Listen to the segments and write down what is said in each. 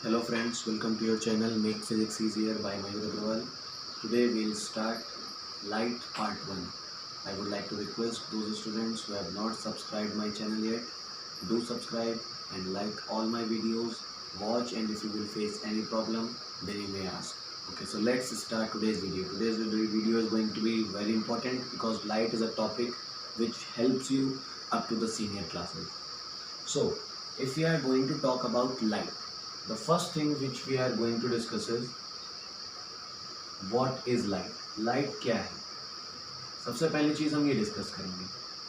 Hello friends, welcome to your channel Make Physics Easier by Mayur Agrawal. Today we will start Light Part 1. I would like to request those students who have not subscribed my channel yet, do subscribe and like all my videos, watch, and if you will face any problem then you may ask. Okay, so let's start today's video. Today's video is going to be very important because light is a topic which helps you up to the senior classes. So if we are going to talk about light, the first thing which we are going to discuss is what is light. Light क्या है? सबसे पहली चीज हम ये discuss करेंगे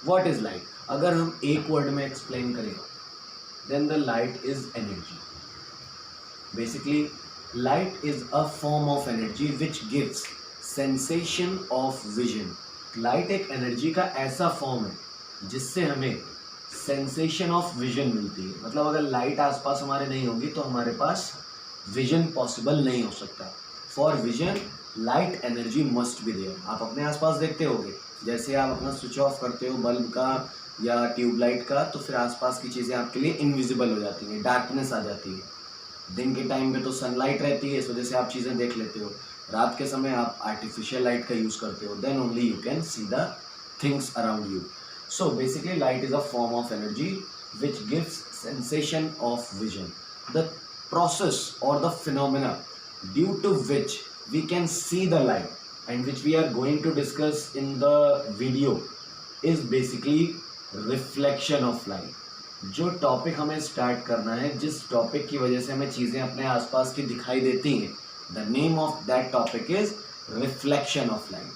what is light. अगर हम एक वर्ड में एक्सप्लेन करें then the light is energy. Basically light is a form of energy which gives sensation of vision. light एक एनर्जी का ऐसा फॉर्म है जिससे हमें सेंसेशन ऑफ विजन मिलती है. मतलब अगर लाइट आसपास हमारे नहीं होगी तो हमारे पास विजन पॉसिबल नहीं हो सकता. For vision light energy must be there. आप अपने आसपास देखते होगे, जैसे आप अपना स्विच ऑफ करते हो बल्ब का या ट्यूबलाइट का तो फिर आसपास की चीज़ें आपके लिए इनविजिबल हो जाती हैं, डार्कनेस आ जाती है. दिन के टाइम पे तो सनलाइट रहती है, इस वजह से आप चीज़ें देख लेते हो. रात के समय आप आर्टिफिशियल लाइट का यूज़ करते हो, then only you can see the things around you. So basically light is a form of energy which gives sensation of vision. The process or the phenomena due to which we can see the light and which we are going to discuss in the video is basically reflection of light. जो topic हमें start करना है, जिस topic की वजह से हमें चीज़ें अपने आसपास की दिखाई देती हैं, the name of that topic is reflection of light.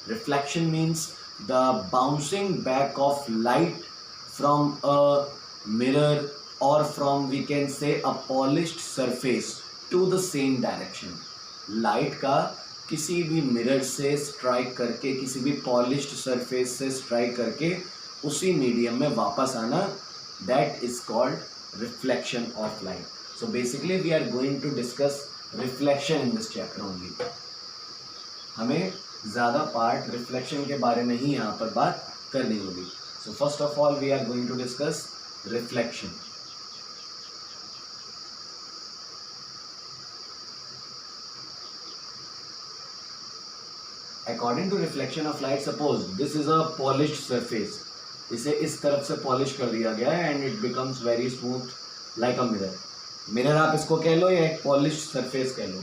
Reflection means the bouncing back of light from a mirror or from, we can say, a polished surface to the same direction. Light का किसी भी mirror से strike करके, किसी भी polished surface से strike करके उसी मीडियम में वापस आना, that is called reflection of light. So basically we are going to discuss reflection in this chapter only. हमें ज़्यादा पार्ट रिफ्लेक्शन के बारे में ही यहाँ पर बात करनी होगी. So first of all we are going to discuss reflection. According to reflection of light, suppose this is a polished surface. इसे इस तरफ से पॉलिश कर दिया गया है and it becomes very smooth like a mirror आप इसको कह लो या एक पॉलिश्ड सरफेस कह लो.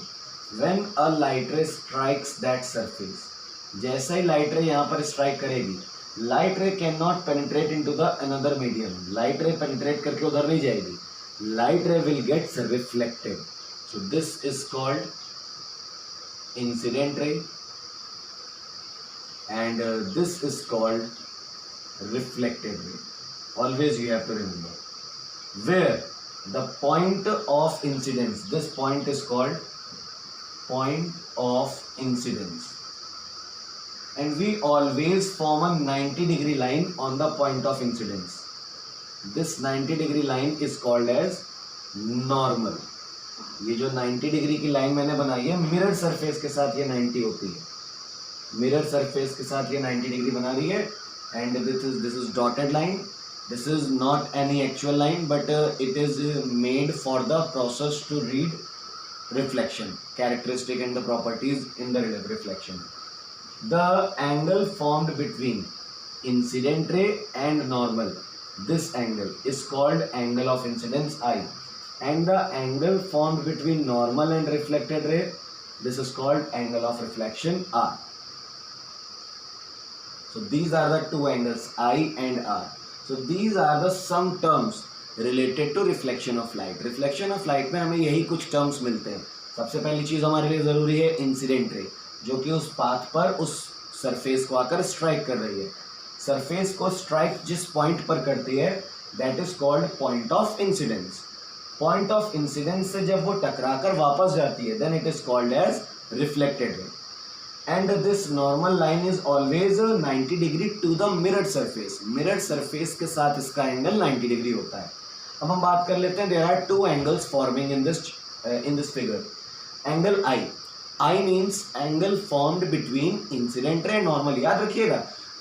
When a light ray strikes that surface, जैसा ही लाइट रे यहाँ पर स्ट्राइक करेगी, light ray can not penetrate into the another medium. Light ray penetrate करके उधर नहीं जाएगी, light ray will gets reflected. So this is called incident ray and this is called reflected ray. Always you have to remember where the point of incidence, this point is called point of incidence and we always form a 90-degree line on the point of incidence. This 90-degree line is called as normal. ये जो 90 degree की line मैंने बनाई है, mirror surface के साथ ये 90 होती है. मिरर सरफेस के साथ ये 90 डिग्री बना रही है and this is dotted line. This is not any actual line but it is made for the process to read reflection characteristic and the properties in the reflection. The angle formed between incident ray and normal, this angle is called angle of incidence I, and the angle formed between normal and reflected ray, this is called angle of reflection R. So these are the two angles I and R. So these are the some terms related to reflection of light. Reflection of light में हमें यही कुछ terms मिलते हैं. सबसे पहली चीज़ हमारे लिए ज़रूरी है इंसिडेंट रे, जो कि उस पाथ पर उस सरफेस को आकर स्ट्राइक कर रही है. सरफेस को स्ट्राइक जिस पॉइंट पर करती है that is called point of incidence. Point of incidence से जब वो टकराकर वापस जाती है then it is called as reflected ray. And this normal line is always 90 degree to the mirror surface. Mirror surface के साथ इसका एंगल 90 डिग्री होता है. अब हम बात कर लेते हैं, there are two angles forming in this figure. Angle I means angle formed between incident ray normal. याद रखिएगा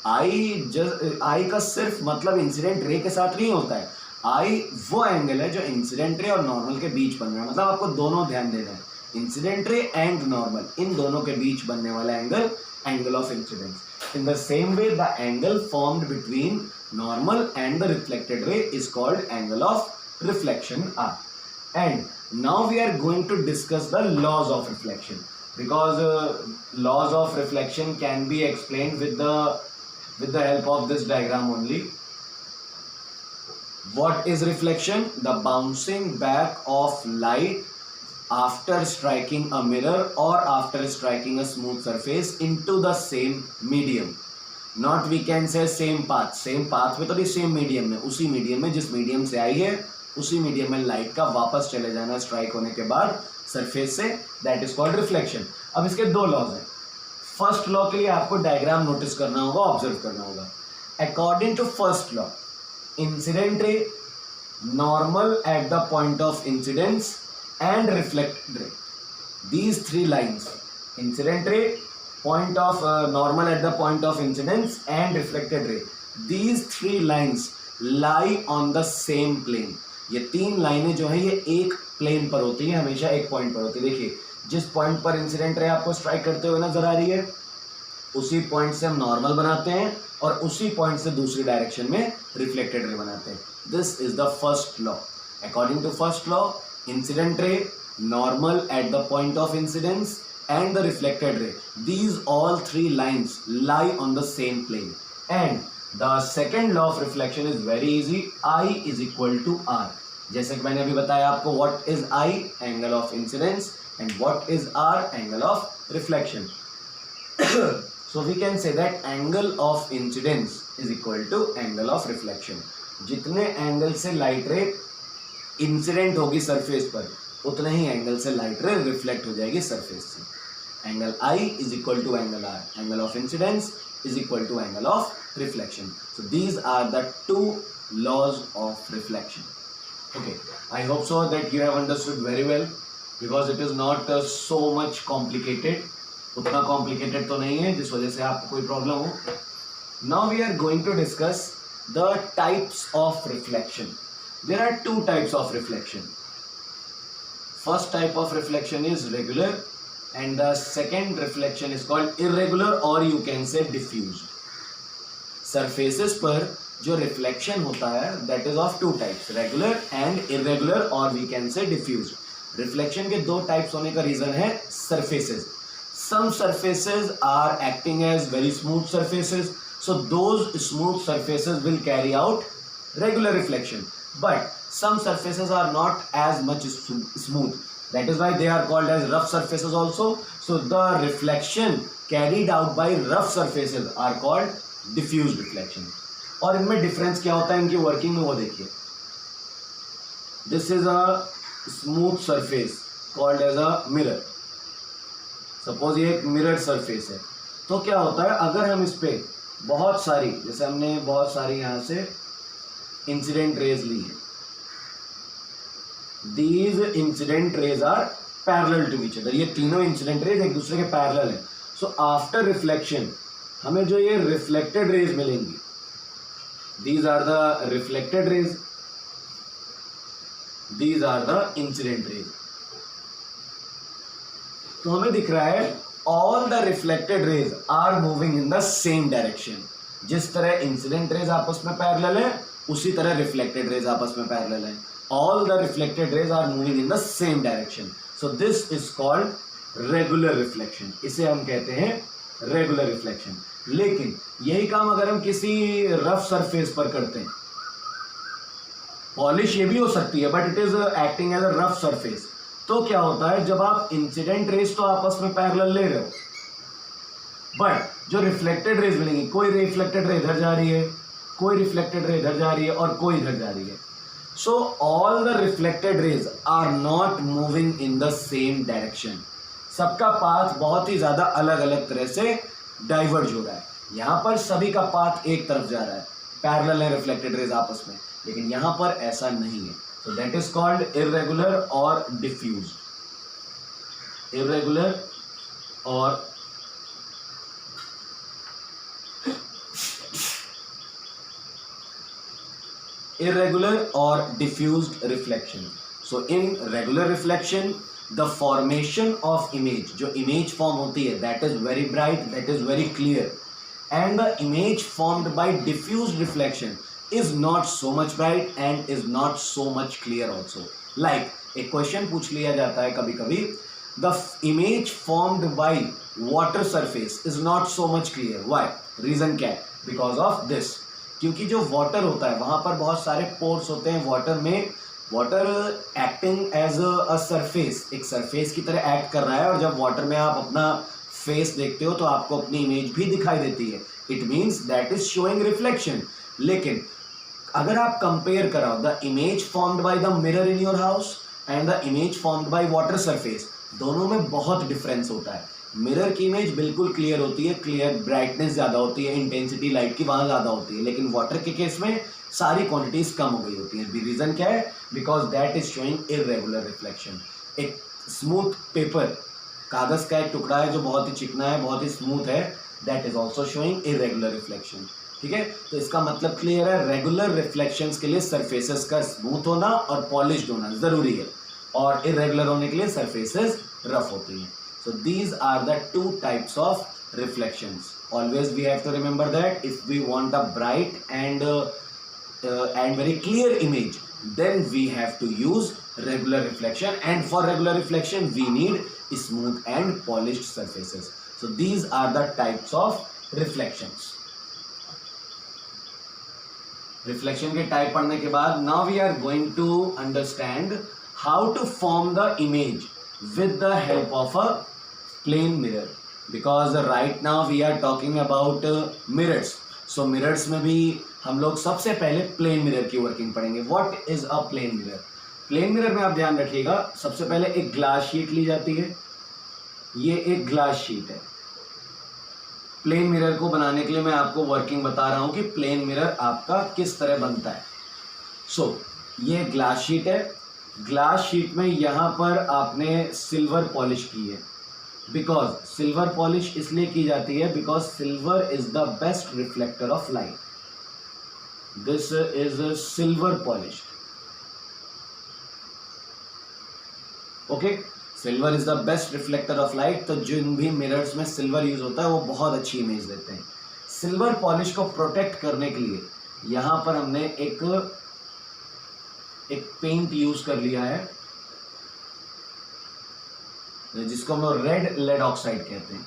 आई का सिर्फ मतलब इंसिडेंट रे के साथ नहीं होता है। आई वो एंगल है जो इंसिडेंट रे और नॉर्मल के बीच बन रहा है, मतलब आपको दोनों ध्यान देना है, इंसिडेंट रे एंड नॉर्मल, इन दोनों के बीच बनने वाला angle of incidence. In the same way the angle formed between normal and the reflected ray is called angle of reflection R. And now we are going to discuss the laws of reflection, because laws of reflection can be explained with the help of this diagram only. What is reflection? The bouncing back of light after striking a mirror or after striking a smooth surface into the same medium. Not we can say same path में तो नहीं, same medium में, उसी medium में जिस medium से आई है उसी मीडियम में लाइट का वापस चले जाना स्ट्राइक होने के बाद सरफेस से, दैट इज कॉल्ड रिफ्लेक्शन. अब इसके दो लॉज हैं. फर्स्ट लॉ के लिए आपको डायग्राम नोटिस करना होगा, ऑब्जर्व करना होगा. According to first law, incident ray normal at the point of incidence and reflected ray, these three lines, incident ray, point of normal at the point of incidence and reflected ray, these three lines lie on the same plane. ये तीन लाइनें जो है ये एक plane पर होती है, हमेशा एक पॉइंट पर होती है. देखिए जिस पॉइंट पर इंसिडेंट रे आपको स्ट्राइक करते हुए नजर आ रही है, उसी पॉइंट से हम नॉर्मल बनाते हैं और उसी पॉइंट से दूसरी डायरेक्शन में रिफ्लेक्टेड रे बनाते हैं. This is the first law. According to first law, incident ray, normal at the point of incidence and the reflected ray, these all three lines lie on the same plane. And the second law of reflection is very easy. I is equal to R. जैसे कि मैंने अभी बताया आपको, what is I? Angle of incidence. And what is R? Angle of reflection. So we can say that angle of incidence is equal to angle of reflection. जितने angle से light ray incident होगी surface पर, उतने ही angle से light रे reflect हो जाएगी surface से. Angle I is equal to angle R. Angle of incidence is equal to angle of reflection. So these are the two laws of reflection. Okay, I hope so that you have understood very well, because it is not so much complicated. उतना complicated तो नहीं है जिस वजह से आपको कोई problem हो. Now we are going to discuss the types of reflection. There are two types of reflection. First type of reflection is regular, and the second reflection is called irregular, or you can say diffused. Surfaces पर जो reflection होता है that is of two types, regular and irregular, और we can say diffuse. Reflection के दो types होने का reason है surfaces. Some surfaces are acting as very smooth surfaces, so those smooth surfaces will carry out regular reflection, but some surfaces are not as much smooth, that is why they are called as rough surfaces also. So the reflection carried out by rough surfaces are called diffused reflection. और इनमें difference क्या होता है इनकी working में वो देखिए. This is a smooth surface called as a mirror. Suppose ये एक मिरर सरफेस है, तो क्या होता है अगर हम इस पे बहुत सारी, जैसे हमने बहुत सारी यहाँ से इंसिडेंट रेज ली है, these incident rays are parallel to each other. ये तीनों इंसिडेंट रेज एक दूसरे के पैरेलल है. सो आफ्टर रिफ्लेक्शन हमें जो ये रिफ्लेक्टेड रेज मिलेंगी, these are the reflected rays, these are the incident rays. तो हमें दिख रहा है all the reflected rays are moving in the same direction. जिस तरह इंसिडेंट रेज आपस में पैरेलल है, उसी तरह रिफ्लेक्टेड रेज आपस में पैरेलल है. All the reflected rays are moving in the same direction. So this is called regular reflection. इसे हम कहते हैं regular reflection. लेकिन यही काम अगर हम किसी रफ सरफेस पर करते हैं, पॉलिश ये भी हो सकती है but it is acting as a rough surface, तो क्या होता है जब आप इंसिडेंट रेज तो आपस में पैरेलल ले रहे हो, बट जो रिफ्लेक्टेड रेज मिलेंगी, कोई रिफ्लेक्टेड रे इधर जा रही है, कोई रिफ्लेक्टेड रे इधर जा रही है और कोई इधर जा रही है. So all the reflected rays are not moving in the same direction. सबका पाथ बहुत ही ज्यादा अलग अलग तरह से डाइवर्ज हो रहा है. यहाँ पर सभी का पाथ एक तरफ जा रहा है, पैरेलल है रिफ्लेक्टेड रेज आपस में, लेकिन यहाँ पर ऐसा नहीं है. So that is called irregular or diffused. Irregular or irregular or diffused reflection. So in regular reflection the formation of image, जो image form होती है, that is very bright, that is very clear, and the image formed by diffused reflection is not so much bright and is not so much clear also. Like एक question पूछ लिया जाता है कभी कभी, the image formed by water surface is not so much clear. Why? Reason क्या है? Because of this. क्योंकि जो वाटर होता है वहां पर बहुत सारे पोर्स होते हैं वाटर में, water acting as a surface, एक सरफेस की तरह एक्ट कर रहा है, और जब वाटर में आप अपना फेस देखते हो तो आपको अपनी इमेज भी दिखाई देती है. It means that is showing reflection. लेकिन अगर आप कंपेयर कराओ the image formed by the mirror in your house and the image formed by water surface, दोनों में बहुत डिफरेंस होता है. मिरर की इमेज बिल्कुल क्लियर होती है, क्लियर ब्राइटनेस ज़्यादा होती है, इंटेंसिटी लाइट की वहाँ ज़्यादा होती है, लेकिन वाटर के केस में सारी क्वांटिटीज कम हो गई होती हैं. रीज़न क्या है? Because that is showing irregular reflection. एक स्मूथ पेपर, कागज़ का एक टुकड़ा है जो बहुत ही चिकना है, बहुत ही स्मूथ है, that is also showing irregular reflection. ठीक है, तो इसका मतलब क्लियर है, रेगुलर रिफ्लेक्शंस के लिए सरफेसेस का स्मूथ होना और पॉलिश्ड होना ज़रूरी है, और इरेगुलर होने के लिए सरफेसेस रफ होती हैं. So these are the two types of reflections. Always we have to remember that if we want a bright and very clear image, then we have to use regular reflection, and for regular reflection we need smooth and polished surfaces. So these are the types of reflections. Reflection के type पढ़ने के बाद now we are going to understand how to form the image with the help of a plane mirror, because right now we are talking about mirrors. So mirrors में भी हम लोग सबसे पहले प्लेन मिरर की वर्किंग पढ़ेंगे. What is a plane mirror? Plane mirror में आप ध्यान रखिएगा, सबसे पहले एक ग्लास शीट ली जाती है. ये एक ग्लास शीट है. प्लेन मिरर को बनाने के लिए मैं आपको वर्किंग बता रहा हूं कि प्लेन मिरर आपका किस तरह बनता है. सो ये ग्लास शीट है. ग्लास शीट में यहाँ पर आपने सिल्वर पॉलिश की है. बिकॉज सिल्वर पॉलिश इसलिए की जाती है because silver is the best reflector of light. This is silver polish. Okay, silver is the best reflector of light. तो जिन भी मिरर्स में सिल्वर यूज होता है वो बहुत अच्छी इमेज देते हैं. सिल्वर पॉलिश को प्रोटेक्ट करने के लिए यहाँ पर हमने एक पेंट यूज कर लिया है जिसको हम लोग रेड लेड ऑक्साइड कहते हैं.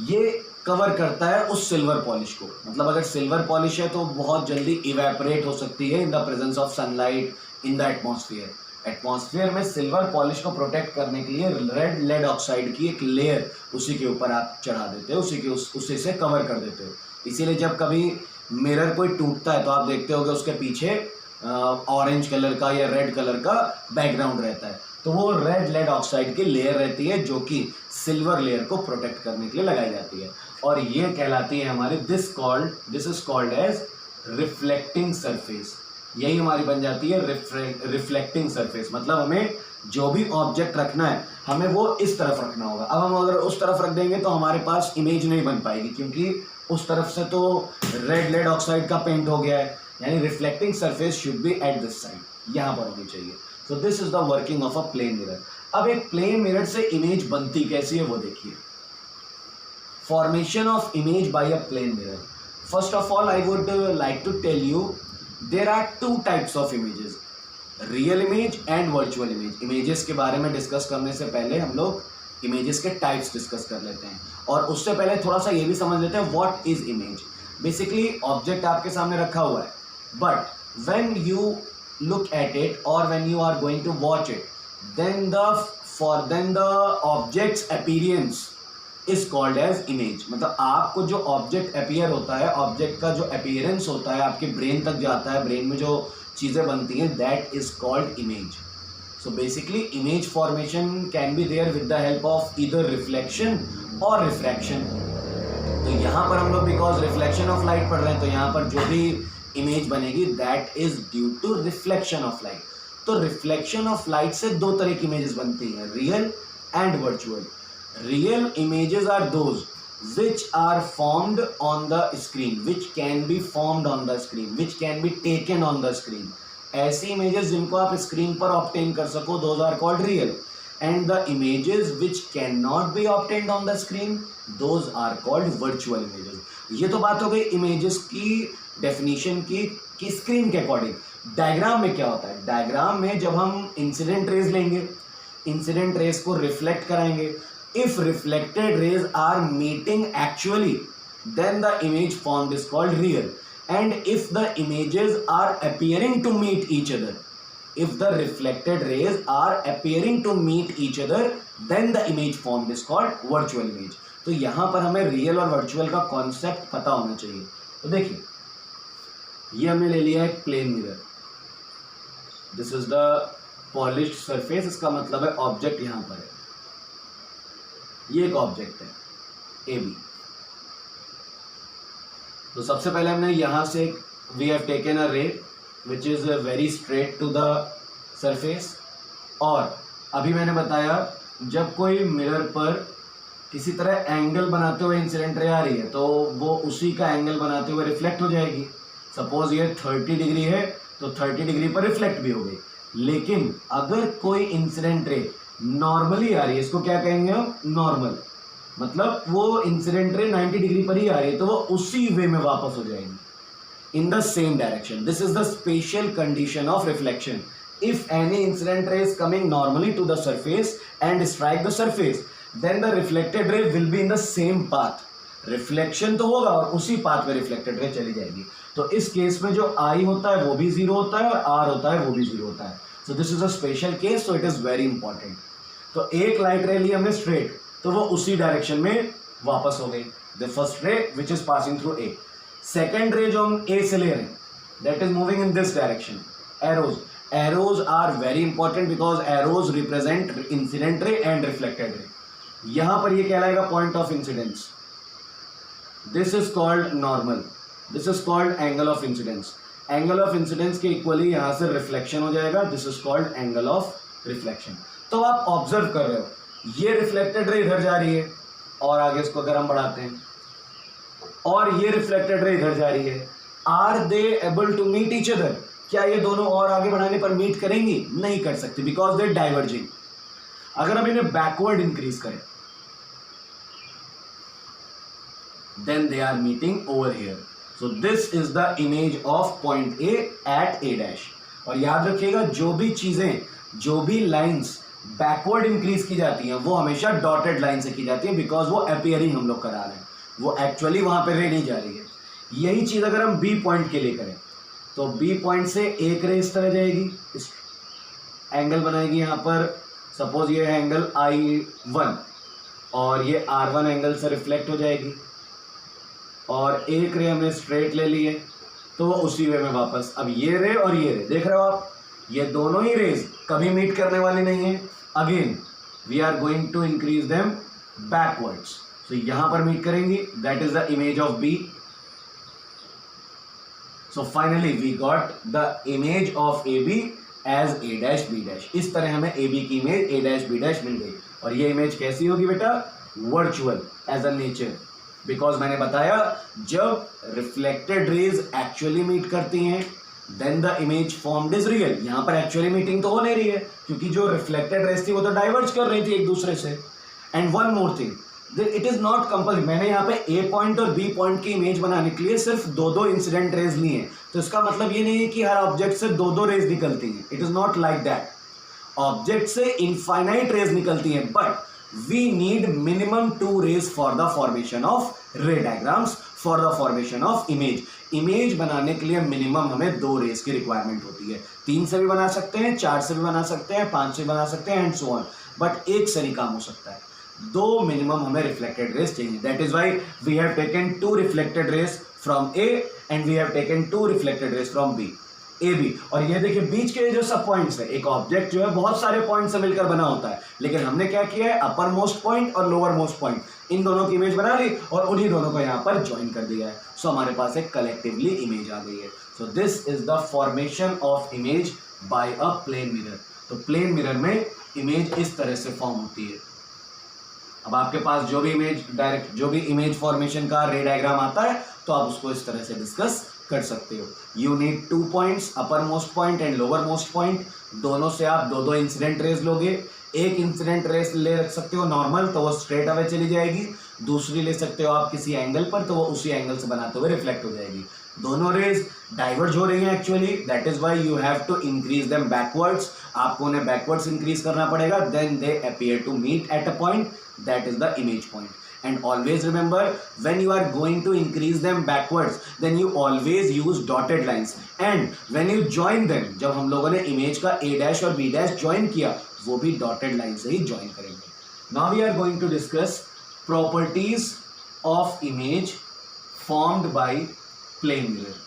ये कवर करता है उस सिल्वर पॉलिश को. मतलब अगर सिल्वर पॉलिश है तो बहुत जल्दी इवेपोरेट हो सकती है in the presence of sunlight in the atmosphere. Atmosphere में सिल्वर पॉलिश को प्रोटेक्ट करने के लिए रेड लेड ऑक्साइड की एक लेयर उसी के ऊपर आप चढ़ा देते हो, उसी से कवर कर देते हो. इसीलिए जब कभी मिरर कोई टूटता है तो आप देखते होगे उसके पीछे ऑरेंज कलर का या रेड कलर का बैकग्राउंड रहता है. तो वो रेड लेड ऑक्साइड की लेयर रहती है जो कि सिल्वर लेयर को प्रोटेक्ट करने के लिए लगाई जाती है, और ये कहलाती है हमारी this is called as reflecting surface. यही हमारी बन जाती है रिफ्लेक्टिंग सरफेस. मतलब हमें जो भी ऑब्जेक्ट रखना है हमें वो इस तरफ रखना होगा. अब हम अगर उस तरफ रख देंगे तो हमारे पास इमेज नहीं बन पाएगी, क्योंकि उस तरफ से तो रेड लेड ऑक्साइड का पेंट हो गया है. यानी reflecting surface should be at this side, यहाँ पर होनी चाहिए. So this is the working of a plane mirror. अब एक प्लेन मिरर से इमेज बनती कैसी है वो देखिए. Formation of image by a plane mirror. First of all I would like to tell you there are two types of images, real image and virtual image. Images के बारे में discuss करने से पहले हम लोग इमेजेस के टाइप्स डिस्कस कर लेते हैं, और उससे पहले थोड़ा सा ये भी समझ लेते हैं what is image. Basically object आपके सामने रखा हुआ है, but when you look at it or when you are going to watch it, then the object's appearance is called as image. मतलब आपको जो ऑब्जेक्ट अपीयर होता है, ऑब्जेक्ट का जो अपीयरेंस होता है आपके ब्रेन तक जाता है, ब्रेन में जो चीज़ें बनती हैं, that is called image. So basically image formation can be there with the help of either reflection और रिफ्रैक्शन. तो यहाँ पर हम लोग बिकॉज रिफ्लेक्शन ऑफ लाइट पढ़ रहे हैं, तो यहाँ पर जो भी इमेज बनेगी that is due to reflection of light. तो रिफ्लेक्शन ऑफ लाइट से दो तरह की इमेजेस बनती हैं, real and virtual. Real images are those which are formed on the screen, which can be formed on the screen, which can be taken on the screen. ऐसी images जिनको आप screen पर obtain कर सको, those are called real. And the images which cannot be obtained on the screen, those are called virtual images. ये तो बात हो गई images की definition की screen के according. डायग्राम में क्या होता है? डायग्राम में जब हम इंसिडेंट रेज लेंगे, इंसिडेंट रेज को रिफ्लेक्ट कराएंगे, if reflected rays are meeting actually, then the image formed is called real. And if the images are appearing to meet each other, if the reflected rays are appearing to meet each other, then the image formed is called virtual image. तो यहाँ पर हमें real और virtual का concept पता होना चाहिए. तो देखिए, ये हमने ले लिया एक plane mirror. This is the polished surface. इसका मतलब है ऑब्जेक्ट यहाँ पर है. ये एक ऑब्जेक्ट है ए बी. तो सबसे पहले हमने यहां से we have taken a ray which is very straight to the surface. और अभी मैंने बताया जब कोई मिरर पर किसी तरह एंगल बनाते हुए इंसिडेंट रे आ रही है तो वो उसी का एंगल बनाते हुए रिफ्लेक्ट हो जाएगी. सपोज ये 30 डिग्री है तो 30 डिग्री पर रिफ्लेक्ट भी हो गई. लेकिन अगर कोई इंसिडेंट रे नॉर्मली आ रही है, इसको क्या कहेंगे हम? नॉर्मल. मतलब वो इंसिडेंट रे 90 डिग्री पर ही आ रही है तो वो उसी वे में वापस हो जाएगी, in the same direction. This is the special condition of reflection. If any incident ray is coming normally to the surface and strike the surface, then the reflected ray will be in the same path. Reflection तो होगा और उसी path में reflected ray चली जाएगी. तो इस case में जो आई होता है वो भी जीरो होता है और आर होता है वो भी जीरो होता है. So this is a special case, so it is very important. तो एक लाइट रे ली हमने स्ट्रेट तो वो उसी डायरेक्शन में वापस हो गई. The first ray which is passing through A. Second ray जो हम ए से ले रहे हैं that is moving in this direction. Arrows, arrows are very important because arrows represent incident ray and reflected ray. यहां पर ये कहलाएगा point of incidence. This is called normal. This is called angle of incidence. Angle of incidence के equally यहां से reflection हो जाएगा. This is called angle of reflection. तो आप ऑब्जर्व कर रहे हो ये रिफ्लेक्टेड रे इधर जा रही है और आगे इसको अगर हम बढ़ाते हैं और ये रिफ्लेक्टेड रे इधर जा रही है. Are they able to meet each other? क्या ये दोनों और आगे बढ़ाने पर मीट करेंगी? नहीं कर सकती बिकॉज दे डाइवर्जिंग. अगर हम इन्हें बैकवर्ड इंक्रीज करें then they are meeting over here. So this is the image of point A at A dash. और याद रखिएगा जो भी चीजें, जो भी लाइंस बैकवर्ड इंक्रीज की जाती हैं वो हमेशा डॉटेड लाइन से की जाती है बिकॉज वो अपियरिंग हम लोग करा रहे हैं, वो एक्चुअली वहां पे रे नहीं जा रही है. यही चीज अगर हम बी पॉइंट के लिए करें तो बी पॉइंट से एक रे इस तरह जाएगी, इस एंगल बनाएगी यहाँ पर. सपोज ये है एंगल I1 और ये R1 एंगल से रिफ्लेक्ट हो जाएगी और एक रे हमने स्ट्रेट ले ली है तो वो उसी वे में वापस. अब ये रे और ये रे देख रहे हो आप, ये दोनों ही रेज कभी मीट करने वाली नहीं है. Again we are going to increase them backwards. So यहां पर मीट करेंगी. That is the image of B. So finally we got the image of A B as A dash B dash. इस तरह हमें ए बी की image A dash B dash मिल गई. और ये इमेज कैसी होगी बेटा? Virtual as a nature. Because मैंने बताया जब रिफ्लेक्टेड रेज एक्चुअली मीट करती हैं then the image formed is real. यहां पर एक्चुअली मीटिंग तो हो नहीं रही है क्योंकि जो रिफ्लेक्टेड रेज थी वो तो डाइवर्ज कर रही थी एक दूसरे से. And one more thing, it is not compulsory. मैंने यहाँ पे ए पॉइंट और बी पॉइंट की इमेज बनाने के लिए सिर्फ दो इंसिडेंट रेज ली हैं. तो इसका मतलब ये नहीं है कि हर ऑब्जेक्ट से दो रेज निकलती हैं. It is not like that. Object से इनफाइनाइट रेज निकलती हैं but we need minimum 2 rays for the formation of ray diagrams, for the formation of image. Image बनाने के लिए मिनिमम हमें 2 रेज की रिक्वायरमेंट होती है. 3 से भी बना सकते हैं, 4 से भी बना सकते हैं, 5 से भी बना सकते हैं एंड सो ऑन. बट एक से नहीं काम हो सकता है. 2 मिनिमम हमें रिफ्लेक्टेड रेज चाहिए. That is why we have taken 2 reflected rays from A and we have taken 2 reflected rays from B. A B. और ये देखिए बीच के जो सब पॉइंट्स है, एक ऑब्जेक्ट जो है बहुत सारे पॉइंट से मिलकर बना होता है लेकिन हमने क्या किया है अपर मोस्ट पॉइंट और लोअर मोस्ट पॉइंट इन दोनों की इमेज बना ली और उन्हीं दोनों को यहाँ पर ज्वाइन कर दिया है. सो हमारे पास एक कलेक्टिवली इमेज आ गई है. So this is the formation of image by a plane mirror. तो प्लेन मिरर में इमेज इस तरह से फॉर्म होती है. अब आपके पास जो भी इमेज फॉर्मेशन का रे डायग्राम आता है तो आप उसको इस तरह से डिस्कस कर सकते हो. You need 2 points, upper most point and lower most point. दोनों से आप दो इंसिडेंट रेज लोगे. एक इंसिडेंट रेस ले रख सकते हो नॉर्मल, तो वो स्ट्रेट अवे चली जाएगी. दूसरी ले सकते हो आप किसी एंगल पर, तो वो उसी एंगल से बनाते हुए रिफ्लेक्ट हो जाएगी. दोनों रेज डाइवर्ज हो रही हैं actually, that is why you have to increase them backwards. आपको उन्हें बैकवर्ड्स इंक्रीज करना पड़ेगा. Then they appear to meet at a point, that is the image point. And always remember, when you are going to increase them backwards, then you always use dotted lines. And when you join them, जब हम लोगों ने image का a dash और b dash join किया, वो भी dotted line से ही join करेंगे. Now we are going to discuss properties of image formed by plane mirror.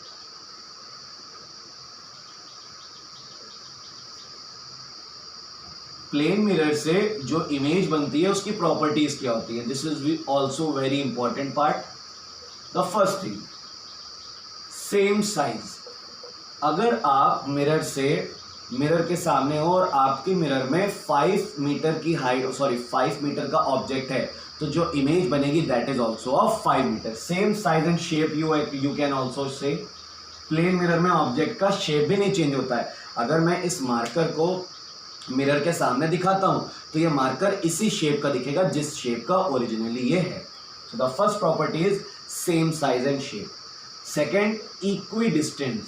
Plane mirror से जो इमेज बनती है उसकी प्रॉपर्टीज क्या होती है. This is also very important part. The first thing, same size. अगर आप मिरर के सामने हो और आपके मिरर में 5 मीटर की हाइट 5 मीटर का ऑब्जेक्ट है, तो जो इमेज बनेगी that is also of 5 meter. Same size and shape you can also say. Plane mirror में ऑब्जेक्ट का शेप भी नहीं चेंज होता है. अगर मैं इस मार्कर को मिरर के सामने दिखाता हूं तो ये मार्कर इसी शेप का दिखेगा जिस शेप का ओरिजिनली ये है. So the first property is same size and shape. Second, equidistant.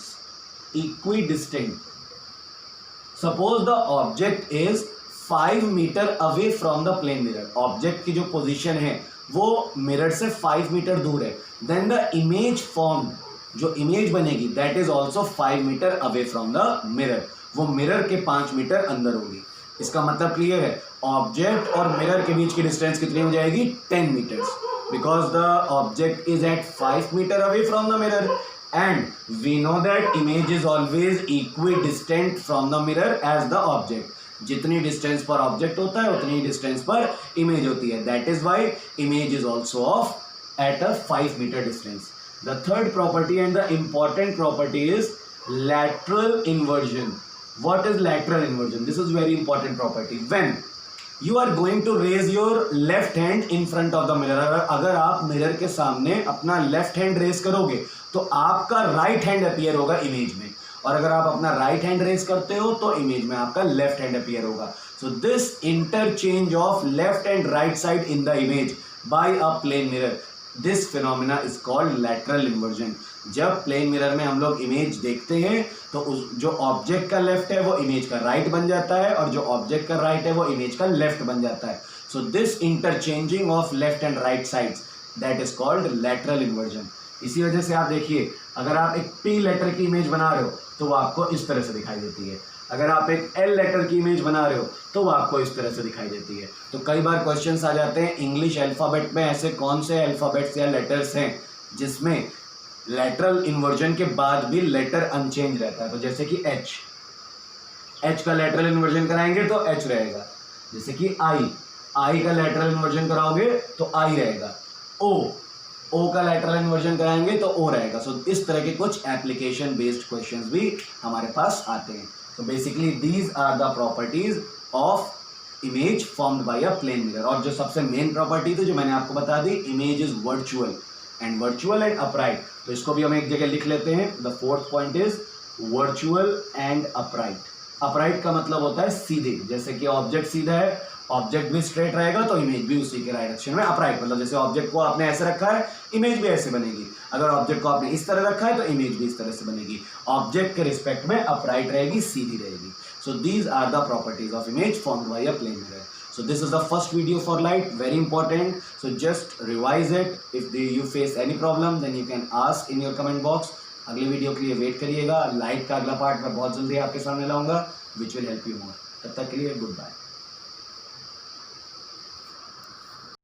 Suppose the object is 5 meter away from the plane mirror. Object की जो पोजीशन है वो मिरर से 5 मीटर दूर है. देन द इमेज फॉर्म, जो इमेज बनेगी that is also 5 meter away from the mirror. वो मिरर के 5 मीटर अंदर होगी. इसका मतलब क्लियर है. ऑब्जेक्ट और मिरर के बीच की डिस्टेंस कितनी हो जाएगी? 10 meters, because the object is at 5 meter away from the mirror and we know that image is always equidistant from the mirror as the object. जितनी डिस्टेंस पर object होता है उतनी डिस्टेंस पर इमेज होती है. That is why image is also of at a 5 meter distance. The third property and the important property is lateral inversion. What is lateral inversion? This is very important property. When you are going to raise your left hand in front of the mirror, अगर आप mirror के सामने अपना left hand raise करोगे तो आपका right hand appear होगा image में, और अगर आप अपना राइट हैंड रेज करते हो तो इमेज में आपका लेफ्ट हैंड अपीयर होगा. So this interchange of left and right side in the image by a plane mirror, this phenomena is called lateral inversion. जब प्लेन मिरर में हम लोग इमेज देखते हैं तो उस जो ऑब्जेक्ट का लेफ्ट है वो इमेज का राइट बन जाता है, और जो ऑब्जेक्ट का राइट है वो इमेज का लेफ्ट बन जाता है. So this interchanging of left and right sides that is called lateral inversion. इसी वजह से आप देखिए, अगर आप एक पी लेटर की इमेज बना रहे हो तो वो आपको इस तरह से दिखाई देती है. अगर आप एक एल लेटर की इमेज बना रहे हो तो वो आपको इस तरह से दिखाई देती है. तो कई बार क्वेश्चंस आ जाते हैं इंग्लिश अल्फ़ाबेट में, ऐसे कौन से अल्फ़ाबेट्स या लेटर्स हैं जिसमें लैटरल इन्वर्जन के बाद भी लेटर अनचेंज रहता है. तो जैसे कि एच का लैटरल इन्वर्जन कराएंगे तो एच रहेगा. जैसे कि आई का लैटरल इन्वर्जन कराओगे तो आई रहेगा. ओ का लैटरल इन्वर्जन कराएंगे तो ओ रहेगा. सो इस तरह के कुछ एप्लीकेशन बेस्ड क्वेश्चंस भी हमारे पास आते हैं. So basically these are the properties of image formed by a plane mirror. और जो सबसे मेन प्रॉपर्टी थी जो मैंने आपको बता दी, image is virtual and upright. तो इसको भी हम एक जगह लिख लेते हैं. The fourth point is virtual and upright. Upright का मतलब होता है सीधे. जैसे कि ऑब्जेक्ट सीधा है, ऑब्जेक्ट भी स्ट्रेट रहेगा तो इमेज भी उसी के डायरेक्शन में अपराइट. मतलब जैसे ऑब्जेक्ट को आपने ऐसे रखा है, इमेज भी ऐसे बनेगी. अगर ऑब्जेक्ट को आपने इस तरह रखा है तो इमेज भी इस तरह से बनेगी. ऑब्जेक्ट के रिस्पेक्ट में अपराइट रहेगी, सीधी रहेगी. So these are the properties of image formed by a plane mirror. So this is the first video for light, very important. So just revise it. If you face any problem, then you can ask in your comment box. अगले video के लिए wait करिएगा. Light का अगला part मैं बहुत जल्दी आपके सामने लाऊंगा, which will help you more. तब तक के लिए गुड बाय.